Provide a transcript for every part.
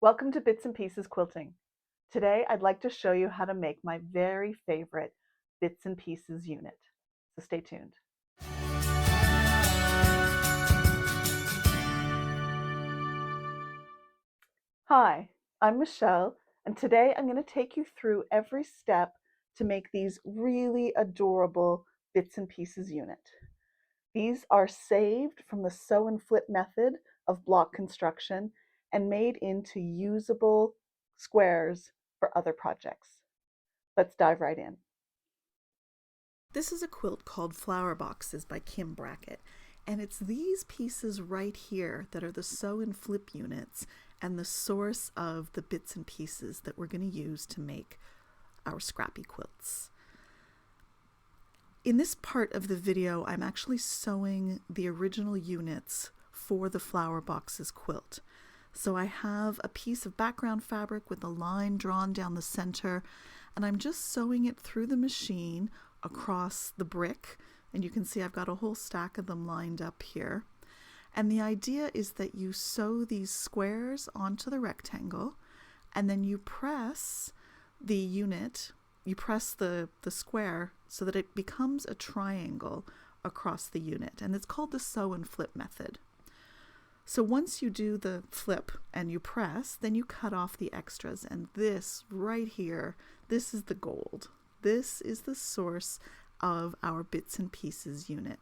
Welcome to Bits and Pieces Quilting. Today I'd like to show you how to make my very favorite Bits and Pieces unit. So stay tuned. Hi, I'm Michelle, and today I'm going to take you through every step to make these really adorable Bits and Pieces unit. These are saved from the sew and flip method of block construction and made into usable squares for other projects. Let's dive right in. This is a quilt called Flower Boxes by Kim Brackett, and it's these pieces right here that are the sew and flip units and the source of the bits and pieces that we're going to use to make our scrappy quilts. In this part of the video, I'm actually sewing the original units for the Flower Boxes quilt. So I have a piece of background fabric with a line drawn down the center, and I'm just sewing it through the machine across the brick, and you can see I've got a whole stack of them lined up here. And the idea is that you sew these squares onto the rectangle, and then you press the unit, you press the square so that it becomes a triangle across the unit, and it's called the sew and flip method. So once you do the flip and you press, then you cut off the extras, and this right here, this is the gold. This is the source of our bits and pieces unit.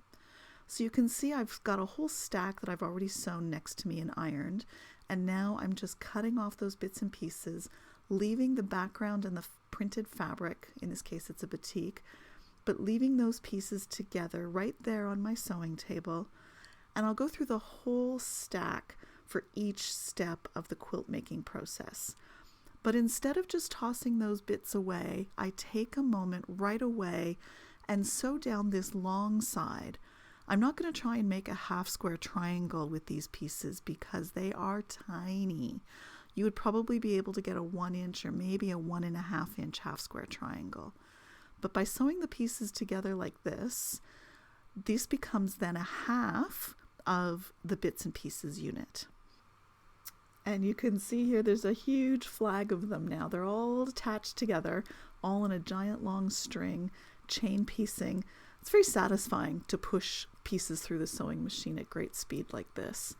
So you can see I've got a whole stack that I've already sewn next to me and ironed, and now I'm just cutting off those bits and pieces, leaving the background and the printed fabric, in this case it's a batik, but leaving those pieces together right there on my sewing table. And I'll go through the whole stack for each step of the quilt making process. But instead of just tossing those bits away, I take a moment right away and sew down this long side. I'm not going to try and make a half square triangle with these pieces because they are tiny. You would probably be able to get a 1 inch or maybe a 1.5 inch half square triangle. But by sewing the pieces together like this becomes then a half of the bits and pieces unit. And you can see here there's a huge flag of them now. They're all attached together, all in a giant long string, chain piecing. It's very satisfying to push pieces through the sewing machine at great speed like this.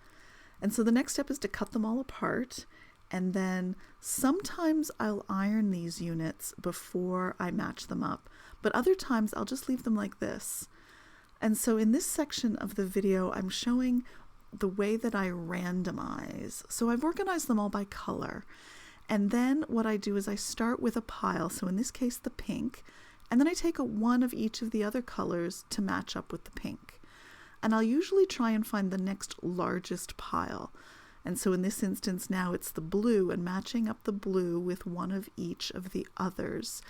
And so the next step is to cut them all apart, and then sometimes I'll iron these units before I match them up, but other times I'll just leave them like this. And so in this section of the video, I'm showing the way that I randomize. So I've organized them all by color. And then what I do is I start with a pile, so in this case the pink, and then I take one of each of the other colors to match up with the pink. And I'll usually try and find the next largest pile. And so in this instance now it's the blue, and matching up the blue with one of each of the others,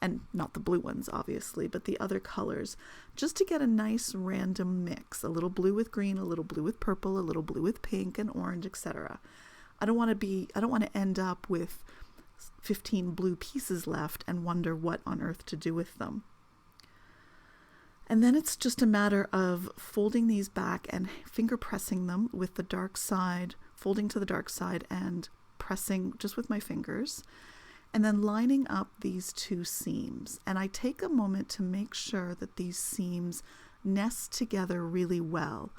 and not the blue ones obviously, but the other colors, just to get a nice random mix, a little blue with green, a little blue with purple, a little blue with pink and orange, etc. I don't want to end up with 15 blue pieces left and wonder what on earth to do with them. And then it's just a matter of folding these back and finger pressing them with the dark side, folding to the dark side and pressing just with my fingers, and then lining up these two seams. And I take a moment to make sure that these seams nest together really well.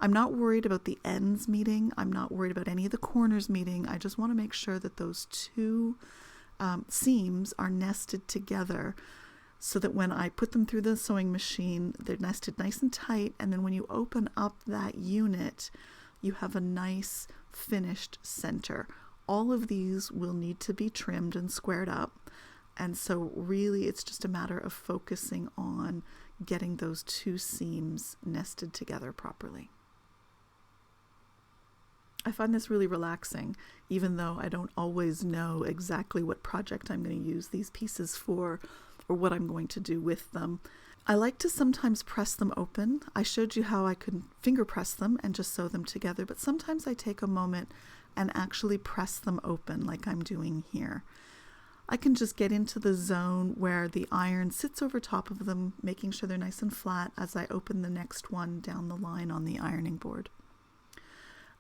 I'm not worried about the ends meeting. I'm not worried about any of the corners meeting. I just want to make sure that those two seams are nested together so that when I put them through the sewing machine, they're nested nice and tight. And then when you open up that unit, you have a nice finished center. All of these will need to be trimmed and squared up. And so really it's just a matter of focusing on getting those two seams nested together properly. I find this really relaxing, even though I don't always know exactly what project I'm going to use these pieces for or what I'm going to do with them. I like to sometimes press them open. I showed you how I could finger press them and just sew them together, but sometimes I take a moment and actually press them open like I'm doing here. I can just get into the zone where the iron sits over top of them, making sure they're nice and flat as I open the next one down the line on the ironing board.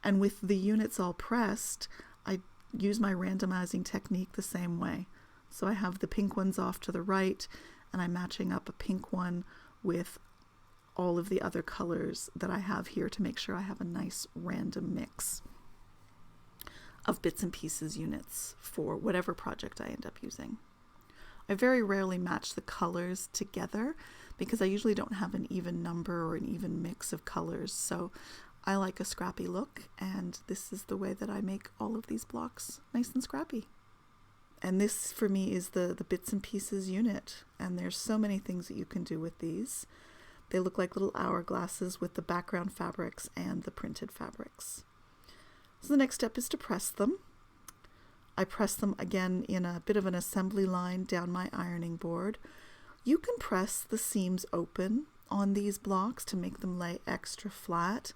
And with the units all pressed, I use my randomizing technique the same way. So I have the pink ones off to the right, and I'm matching up a pink one with all of the other colors that I have here to make sure I have a nice random mix of bits and pieces units for whatever project I end up using. I very rarely match the colors together because I usually don't have an even number or an even mix of colors, so I like a scrappy look, and this is the way that I make all of these blocks nice and scrappy. And this for me is the bits and pieces unit, and there's so many things that you can do with these. They look like little hourglasses with the background fabrics and the printed fabrics. So the next step is to press them. I press them again in a bit of an assembly line down my ironing board. You can press the seams open on these blocks to make them lay extra flat,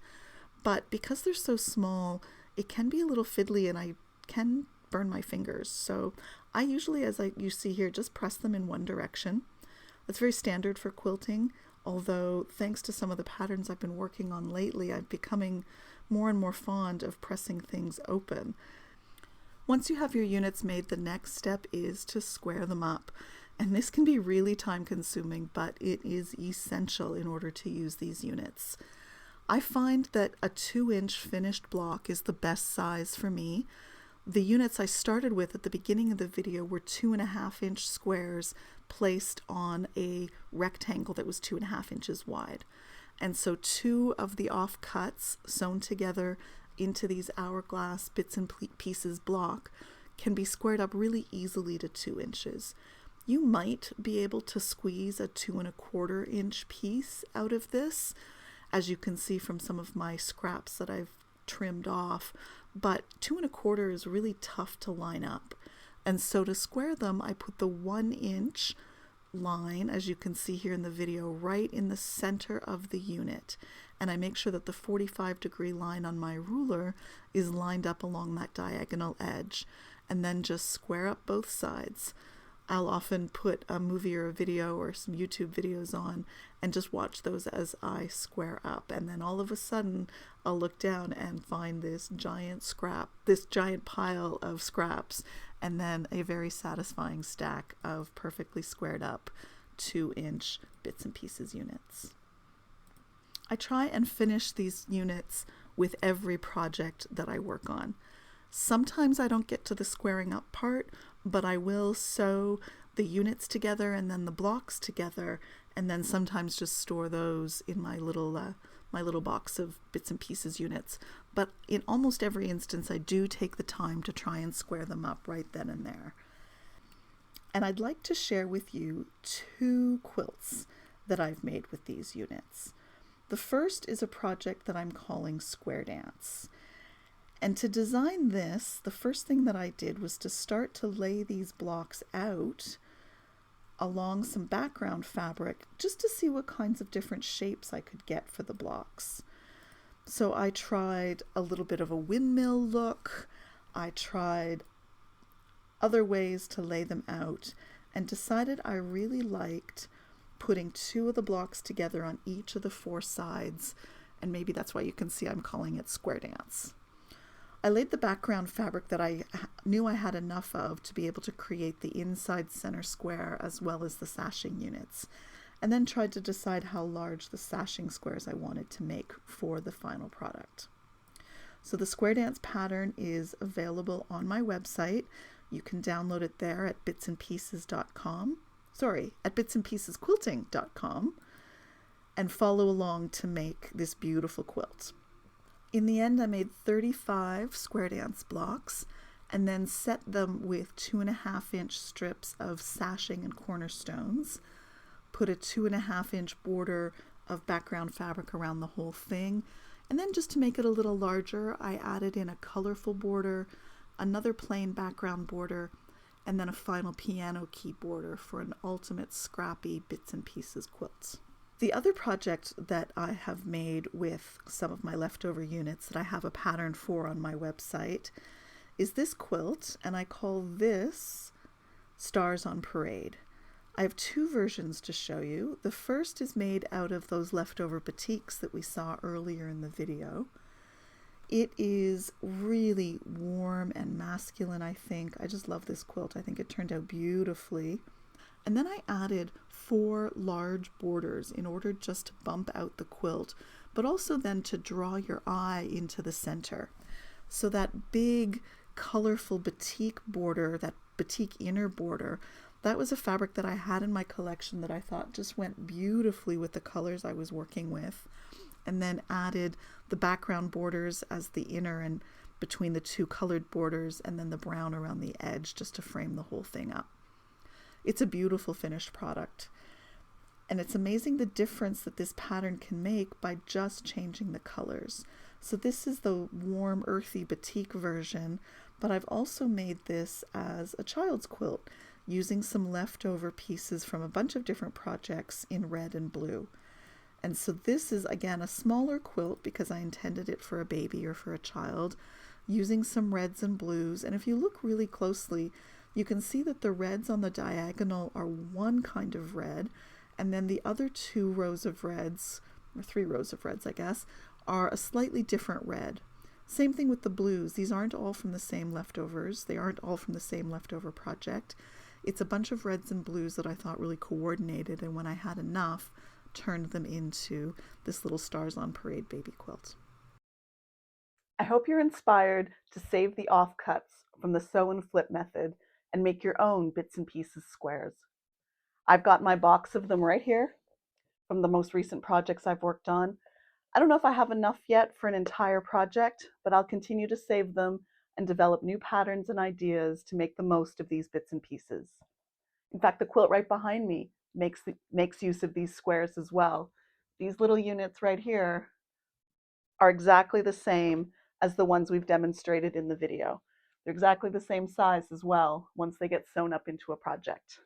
but because they're so small, it can be a little fiddly and I can burn my fingers. So I usually, as you see here, just press them in one direction. That's very standard for quilting, although thanks to some of the patterns I've been working on lately, I'm becoming more and more fond of pressing things open. Once you have your units made, the next step is to square them up. And this can be really time consuming, but it is essential in order to use these units. I find that a 2-inch finished block is the best size for me. The units I started with at the beginning of the video were 2.5-inch squares placed on a rectangle that was 2.5 inches wide. And so 2 of the offcuts sewn together into these hourglass bits and pieces block can be squared up really easily to 2 inches. You might be able to squeeze a 2.25-inch piece out of this, as you can see from some of my scraps that I've trimmed off, but 2.25 is really tough to line up. And so to square them, I put the 1-inch line, as you can see here in the video, right in the center of the unit. And I make sure that the 45-degree line on my ruler is lined up along that diagonal edge, and then just square up both sides. I'll often put a movie or a video or some YouTube videos on and just watch those as I square up. And then all of a sudden, I'll look down and find this giant pile of scraps, and then a very satisfying stack of perfectly squared up 2-inch bits and pieces units. I try and finish these units with every project that I work on. Sometimes I don't get to the squaring up part, but I will sew the units together and then the blocks together, and then sometimes just store those in my little box of bits and pieces units. But in almost every instance, I do take the time to try and square them up right then and there. And I'd like to share with you 2 quilts that I've made with these units. The first is a project that I'm calling Square Dance. And to design this, the first thing that I did was to start to lay these blocks out along some background fabric just to see what kinds of different shapes I could get for the blocks. So I tried a little bit of a windmill look. I tried other ways to lay them out and decided I really liked putting 2 of the blocks together on each of the 4 sides, and maybe that's why you can see I'm calling it Square Dance. I laid the background fabric that I knew I had enough of to be able to create the inside center square as well as the sashing units, and then tried to decide how large the sashing squares I wanted to make for the final product. So the Square Dance pattern is available on my website. You can download it there at bitsandpieces.com. At bitsandpiecesquilting.com, and follow along to make this beautiful quilt. In the end, I made 35 Square Dance blocks and then set them with 2.5-inch strips of sashing and cornerstones, put a 2.5-inch border of background fabric around the whole thing, and then just to make it a little larger, I added in a colorful border, another plain background border, and then a final piano key border for an ultimate scrappy bits and pieces quilt. The other project that I have made with some of my leftover units that I have a pattern for on my website is this quilt, and I call this Stars on Parade. I have 2 versions to show you. The first is made out of those leftover batiks that we saw earlier in the video. It is really warm and masculine, I think. I just love this quilt. I think it turned out beautifully. And then I added 4 large borders in order just to bump out the quilt, but also then to draw your eye into the center. So that big, colorful batik border, that batik inner border, that was a fabric that I had in my collection that I thought just went beautifully with the colors I was working with. And then added the background borders as the inner and between the 2 colored borders, and then the brown around the edge just to frame the whole thing up. It's a beautiful finished product. And it's amazing the difference that this pattern can make by just changing the colors. So this is the warm, earthy batik version, but I've also made this as a child's quilt using some leftover pieces from a bunch of different projects in red and blue. And so this is, again, a smaller quilt because I intended it for a baby or for a child, using some reds and blues. And if you look really closely, you can see that the reds on the diagonal are one kind of red, and then the other 2 rows of reds, or 3 rows of reds, I guess, are a slightly different red. Same thing with the blues. These aren't all from the same leftovers. They aren't all from the same leftover project. It's a bunch of reds and blues that I thought really coordinated, and when I had enough, turned them into this little Stars on Parade baby quilt. I hope you're inspired to save the offcuts from the sew and flip method and make your own bits and pieces squares. I've got my box of them right here from the most recent projects I've worked on. I don't know if I have enough yet for an entire project, but I'll continue to save them and develop new patterns and ideas to make the most of these bits and pieces. In fact, the quilt right behind me makes use of these squares as well. These little units right here are exactly the same as the ones we've demonstrated in the video. They're exactly the same size as well once they get sewn up into a project.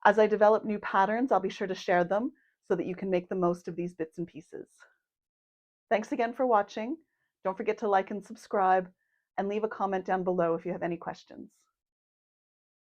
As I develop new patterns, I'll be sure to share them so that you can make the most of these bits and pieces. Thanks again for watching. Don't forget to like and subscribe, and leave a comment down below if you have any questions.